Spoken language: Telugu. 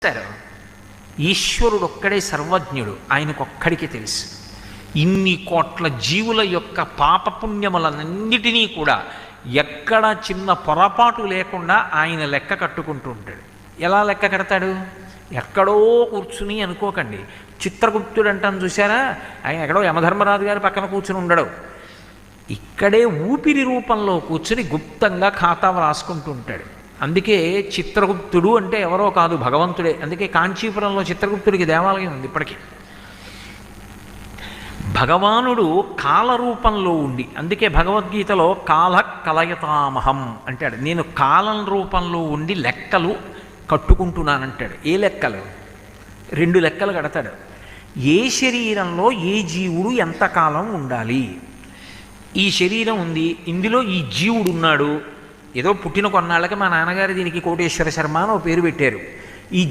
సరే, ఈశ్వరుడు ఒక్కడే సర్వజ్ఞుడు, ఆయనకొక్కడికి తెలుసు. ఇన్ని కోట్ల జీవుల యొక్క పాపపుణ్యములన్నిటినీ కూడా ఎక్కడ చిన్న పొరపాటు లేకుండా ఆయన లెక్క కట్టుకుంటూ ఉంటాడు. ఎలా లెక్క కడతాడు? ఎక్కడో కూర్చుని అనుకోకండి, చిత్రగుప్తుడు అంటాను చూసారా, ఆయన ఎక్కడో యమధర్మరాజు గారి పక్కన కూర్చుని ఉండడు. ఇక్కడే ఊపిరి రూపంలో కూర్చుని గుప్తంగా ఖాతా రాసుకుంటూ ఉంటాడు. అందుకే చిత్రగుప్తుడు అంటే ఎవరో కాదు, భగవంతుడే. అందుకే కాంచీపురంలో చిత్రగుప్తుడికి దేవాలయం ఉంది ఇప్పటికీ. భగవానుడు కాలరూపంలో ఉండి, అందుకే భగవద్గీతలో కాల కలయతామహం అంటాడు. నేను కాలం రూపంలో ఉండి లెక్కలు కట్టుకుంటున్నానంటాడు. ఏ లెక్కలు? 2 లెక్కలు కడతాడు. ఏ శరీరంలో ఏ జీవుడు ఎంతకాలం ఉండాలి? ఈ శరీరం ఉంది, ఇందులో ఈ జీవుడు ఉన్నాడు. ఏదో పుట్టిన కొన్నాళ్ళకి మా నాన్నగారు దీనికి కోటేశ్వర శర్మ అని ఓ పేరు పెట్టారు.